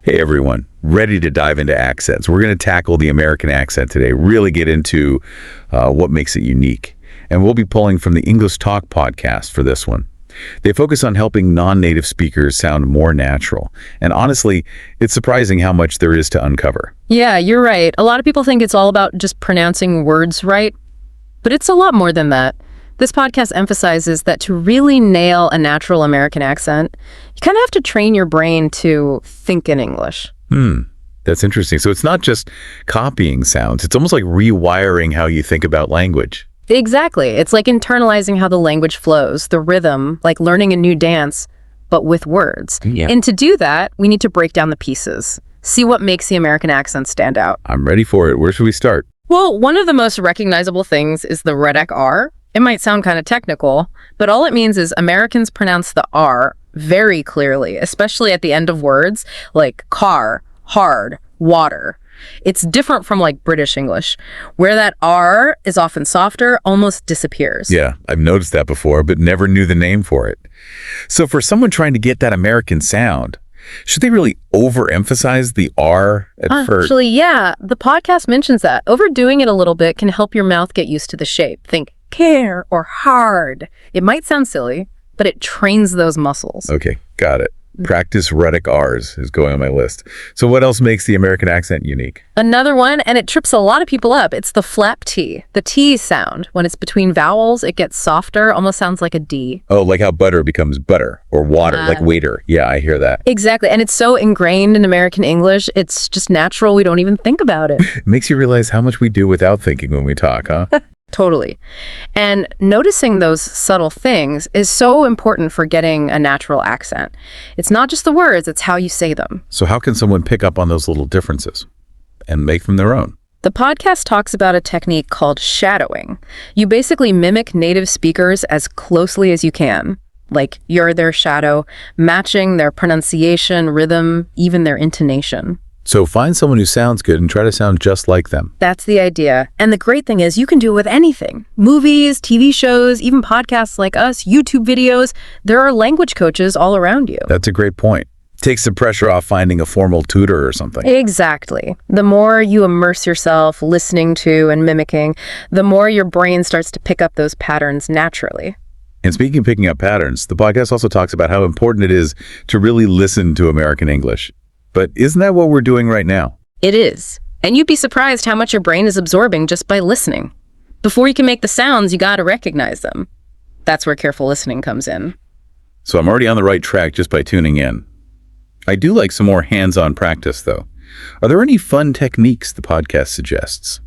Hey everyone, ready to dive into accents. We're going to tackle the American accent today, really get into what makes it unique. And we'll be pulling from the English Talk podcast for this one. They focus on helping non-native speakers sound more natural. And honestly, it's surprising how much there is to uncover. Yeah, you're right. A lot of people think it's all about just pronouncing words right, but it's a lot more than that. This podcast emphasizes that to really nail a natural American accent, you kind of have to train your brain to think in English. That's interesting. So it's not just copying sounds. It's almost like rewiring how you think about language. Exactly. It's like internalizing how the language flows, the rhythm, like learning a new dance, but with words. Yeah. And to do that, we need to break down the pieces, see what makes the American accent stand out. I'm ready for it. Where should we start? Well, one of the most recognizable things is the Redneck R. It might sound kind of technical, but all it means is Americans pronounce the R very clearly, especially at the end of words like car, hard, water. It's different from like British English, where that R is often softer, almost disappears. Yeah, I've noticed that before, but never knew the name for it. So for someone trying to get that American sound, should they really overemphasize the R at first? Actually, yeah, the podcast mentions that. Overdoing it a little bit can help your mouth get used to the shape. Think care or hard. It might sound silly, but it trains those muscles. Okay, got it. Practice Reddick R's is going on my list. So what else makes the American accent unique? Another one, and it trips a lot of people up, it's the flap T, the T sound. When it's between vowels, it gets softer, almost sounds like a D. Oh, like how butter becomes butter, or water, like waiter. Yeah, I hear that. Exactly, and it's so ingrained in American English, it's just natural, we don't even think about it. It makes you realize how much we do without thinking when we talk, huh? Totally. And noticing those subtle things is so important for getting a natural accent. It's not just the words, it's how you say them. So how can someone pick up on those little differences and make them their own? The podcast talks about a technique called shadowing. You basically mimic native speakers as closely as you can. Like you're their shadow, matching their pronunciation, rhythm, even their intonation. So find someone who sounds good and try to sound just like them. That's the idea. And the great thing is you can do it with anything. Movies, TV shows, even podcasts like us, YouTube videos. There are language coaches all around you. That's a great point. Takes the pressure off finding a formal tutor or something. Exactly. The more you immerse yourself listening to and mimicking, the more your brain starts to pick up those patterns naturally. And speaking of picking up patterns, the podcast also talks about how important it is to really listen to American English. But isn't that what we're doing right now? It is. And you'd be surprised how much your brain is absorbing just by listening. Before you can make the sounds, you got to recognize them. That's where careful listening comes in. So I'm already on the right track just by tuning in. I do like some more hands-on practice, though. Are there any fun techniques the podcast suggests?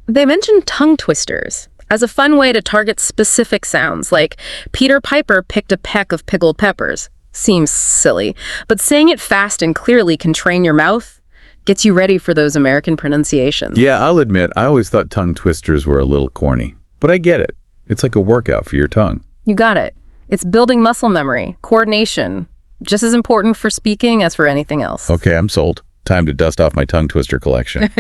They mentioned tongue twisters as a fun way to target specific sounds, like Peter Piper picked a peck of pickled peppers. Seems silly, but saying it fast and clearly can train your mouth, gets you ready for those American pronunciations. Yeah, I'll admit, I always thought tongue twisters were a little corny, but I get it. It's like a workout for your tongue. You got it. It's building muscle memory, coordination, just as important for speaking as for anything else. Okay, I'm sold. Time to dust off my tongue twister collection.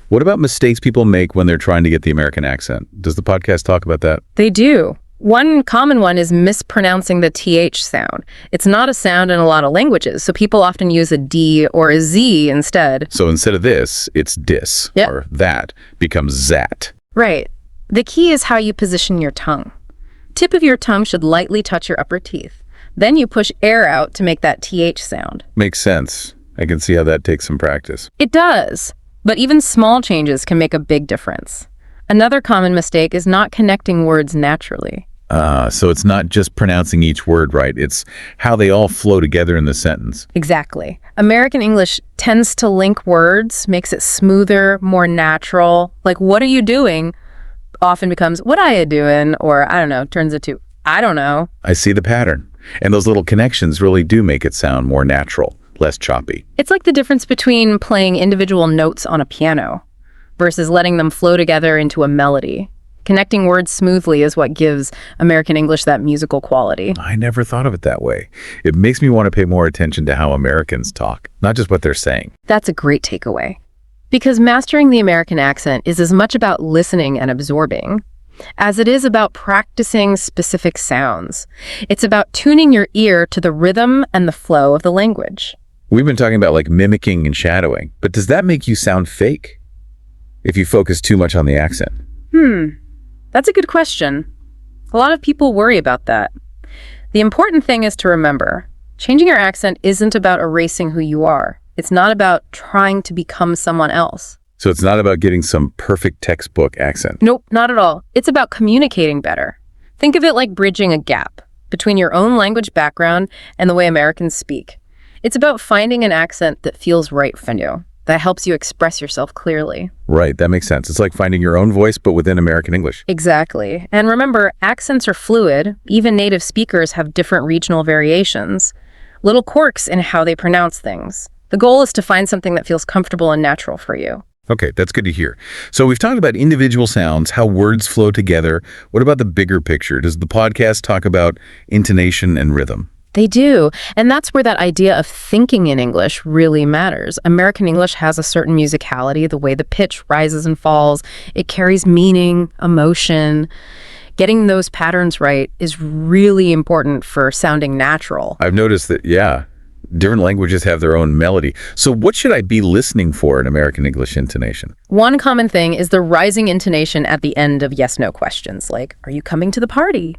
What about mistakes people make when they're trying to get the American accent? Does the podcast talk about that? They do. One common one is mispronouncing the TH sound. It's not a sound in a lot of languages, so people often use a D or a Z instead. So instead of this, it's dis, Yep. or that becomes zat. Right. The key is how you position your tongue. Tip of your tongue should lightly touch your upper teeth. Then you push air out to make that TH sound. Makes sense. I can see how that takes some practice. It does, but even small changes can make a big difference. Another common mistake is not connecting words naturally. So it's not just pronouncing each word right, it's how they all flow together in the sentence. Exactly. American English tends to link words, makes it smoother, more natural. Like, what are you doing? Often becomes, what are you doing? Or, I don't know, turns into, I don't know. I see the pattern. And those little connections really do make it sound more natural, less choppy. It's like the difference between playing individual notes on a piano versus letting them flow together into a melody. Connecting words smoothly is what gives American English that musical quality. I never thought of it that way. It makes me want to pay more attention to how Americans talk, not just what they're saying. That's a great takeaway. Because mastering the American accent is as much about listening and absorbing as it is about practicing specific sounds. It's about tuning your ear to the rhythm and the flow of the language. We've been talking about like mimicking and shadowing, but does that make you sound fake if you focus too much on the accent? That's a good question. A lot of people worry about that. The important thing is to remember, changing your accent isn't about erasing who you are. It's not about trying to become someone else. So it's not about getting some perfect textbook accent. Nope, not at all. It's about communicating better. Think of it like bridging a gap between your own language background and the way Americans speak. It's about finding an accent that feels right for you, that helps you express yourself clearly. Right, that makes sense. It's like finding your own voice, but within American English. Exactly. And remember, accents are fluid. Even native speakers have different regional variations, little quirks in how they pronounce things. The goal is to find something that feels comfortable and natural for you. Okay, that's good to hear. So we've talked about individual sounds, how words flow together. What about the bigger picture? Does the podcast talk about intonation and rhythm? They do. And that's where that idea of thinking in English really matters. American English has a certain musicality, the way the pitch rises and falls. It carries meaning, emotion. Getting those patterns right is really important for sounding natural. I've noticed that, different languages have their own melody. So what should I be listening for in American English intonation? One common thing is the rising intonation at the end of yes-no questions, like, are you coming to the party?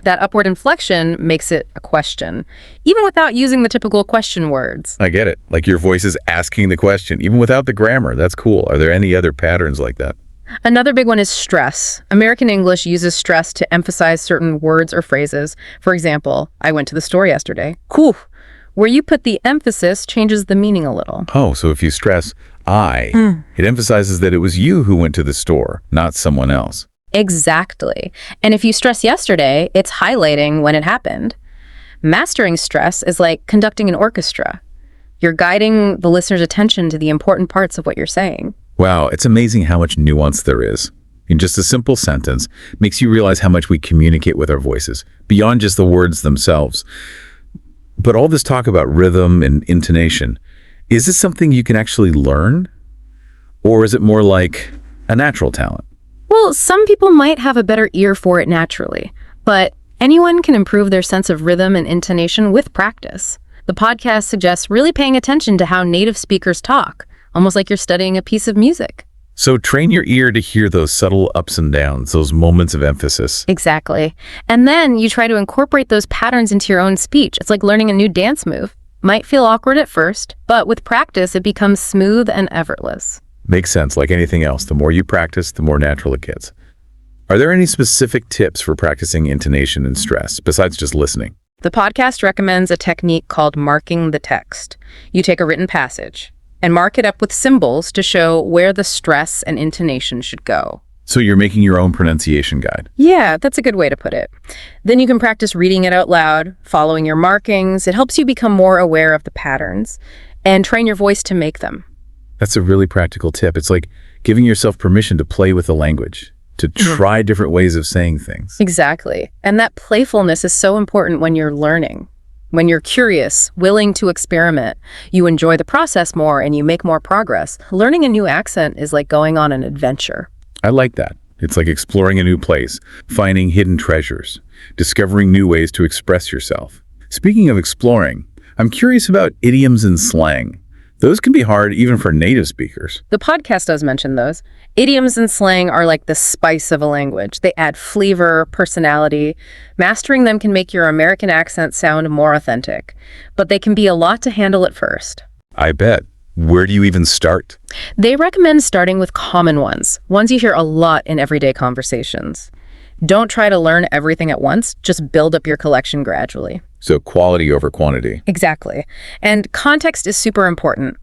That upward inflection makes it a question, even without using the typical question words. I get it. Like your voice is asking the question, even without the grammar. That's cool. Are there any other patterns like that? Another big one is stress. American English uses stress to emphasize certain words or phrases. For example, I went to the store yesterday. Cool. Where you put the emphasis changes the meaning a little. Oh, so if you stress I, it emphasizes that it was you who went to the store, not someone else. Exactly. And if you stress yesterday, it's highlighting when it happened. Mastering stress is like conducting an orchestra. You're guiding the listener's attention to the important parts of what you're saying. Wow, it's amazing how much nuance there is. In just a simple sentence, makes you realize how much we communicate with our voices, beyond just the words themselves. But all this talk about rhythm and intonation, is this something you can actually learn? Or is it more like a natural talent? Well, some people might have a better ear for it naturally, but anyone can improve their sense of rhythm and intonation with practice. The podcast suggests really paying attention to how native speakers talk, almost like you're studying a piece of music. So train your ear to hear those subtle ups and downs, those moments of emphasis. Exactly. And then you try to incorporate those patterns into your own speech. It's like learning a new dance move. Might feel awkward at first, but with practice, it becomes smooth and effortless. Makes sense. Like anything else, the more you practice, the more natural it gets. Are there any specific tips for practicing intonation and stress, besides just listening? The podcast recommends a technique called marking the text. You take a written passage and mark it up with symbols to show where the stress and intonation should go. So you're making your own pronunciation guide. Yeah, that's a good way to put it. Then you can practice reading it out loud, following your markings. It helps you become more aware of the patterns and train your voice to make them. That's a really practical tip. It's like giving yourself permission to play with the language, to try different ways of saying things. Exactly. And that playfulness is so important when you're learning. When you're curious, willing to experiment, you enjoy the process more and you make more progress. Learning a new accent is like going on an adventure. I like that. It's like exploring a new place, finding hidden treasures, discovering new ways to express yourself. Speaking of exploring, I'm curious about idioms and slang. Those can be hard even for native speakers. The podcast does mention those. Idioms and slang are like the spice of a language. They add flavor, personality. Mastering them can make your American accent sound more authentic, but they can be a lot to handle at first. I bet. Where do you even start? They recommend starting with common ones you hear a lot in everyday conversations. Don't try to learn everything at once, just build up your collection gradually. So quality over quantity. Exactly. And context is super important.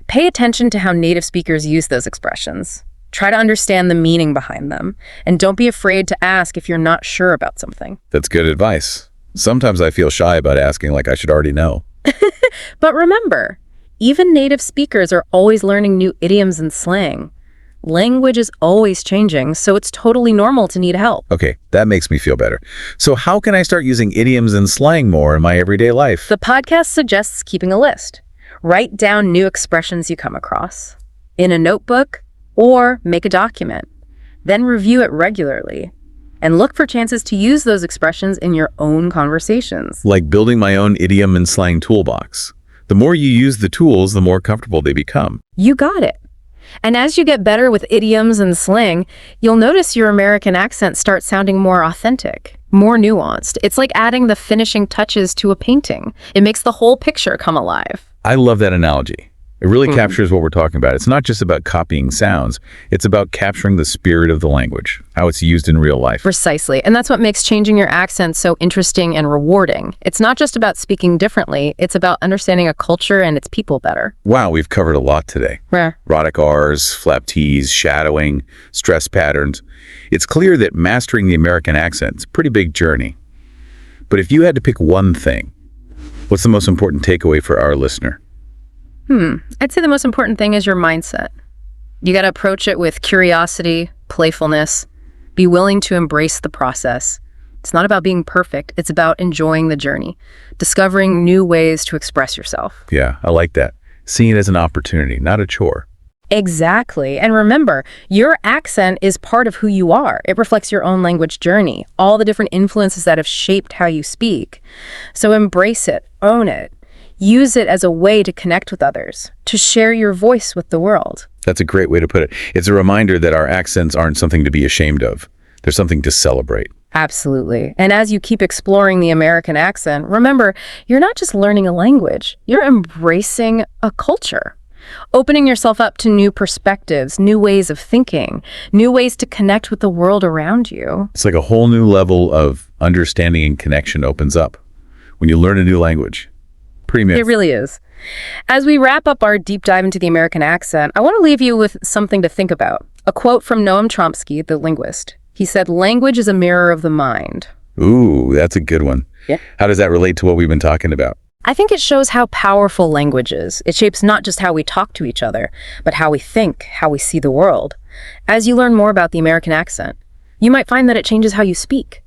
Pay attention to how native speakers use those expressions. Try to understand the meaning behind them. And don't be afraid to ask if you're not sure about something. That's good advice. Sometimes I feel shy about asking like I should already know. But remember, even native speakers are always learning new idioms and slang. Language is always changing, so it's totally normal to need help. Okay, that makes me feel better. So how can I start using idioms and slang more in my everyday life? The podcast suggests keeping a list. Write down new expressions you come across in a notebook or make a document. Then review it regularly and look for chances to use those expressions in your own conversations. Like building my own idiom and slang toolbox. The more you use the tools, the more comfortable they become. You got it. And as you get better with idioms and slang, you'll notice your American accent starts sounding more authentic, more nuanced. It's like adding the finishing touches to a painting. It makes the whole picture come alive. I love that analogy. It really captures what we're talking about. It's not just about copying sounds. It's about capturing the spirit of the language, how it's used in real life. Precisely. And that's what makes changing your accent so interesting and rewarding. It's not just about speaking differently. It's about understanding a culture and its people better. Wow, we've covered a lot today. Yeah. Rhotic R's, flap T's, shadowing, stress patterns. It's clear that mastering the American accent is a pretty big journey. But if you had to pick one thing, what's the most important takeaway for our listener? I'd say the most important thing is your mindset. You got to approach it with curiosity, playfulness, be willing to embrace the process. It's not about being perfect. It's about enjoying the journey, discovering new ways to express yourself. Yeah, I like that. Seeing it as an opportunity, not a chore. Exactly. And remember, your accent is part of who you are. It reflects your own language journey, all the different influences that have shaped how you speak. So embrace it, own it. Use it as a way to connect with others, to share your voice with the world. That's a great way to put it. It's a reminder that our accents aren't something to be ashamed of. They're something to celebrate. Absolutely. And as you keep exploring the American accent, remember, you're not just learning a language, you're embracing a culture. Opening yourself up to new perspectives, new ways of thinking, new ways to connect with the world around you. It's like a whole new level of understanding and connection opens up when you learn a new language. Pretty amazing. It really is. As we wrap up our deep dive into the American accent, I want to leave you with something to think about. A quote from Noam Chomsky, the linguist. He said, "Language is a mirror of the mind." Ooh, that's a good one. Yeah. How does that relate to what we've been talking about? I think it shows how powerful language is. It shapes not just how we talk to each other, but how we think, how we see the world. As you learn more about the American accent, you might find that it changes how you speak.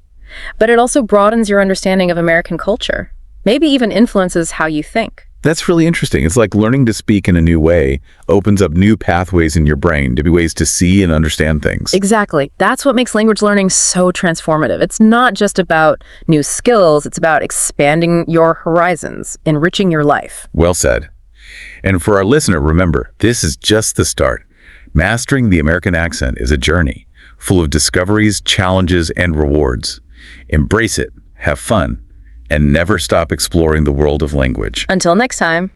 But it also broadens your understanding of American culture. Maybe even influences how you think. That's really interesting. It's like learning to speak in a new way opens up new pathways in your brain to be ways to see and understand things. Exactly. That's what makes language learning so transformative. It's not just about new skills, it's about expanding your horizons, enriching your life. Well said. And for our listener, remember, this is just the start. Mastering the American accent is a journey full of discoveries, challenges, and rewards. Embrace it, have fun, and never stop exploring the world of language. Until next time.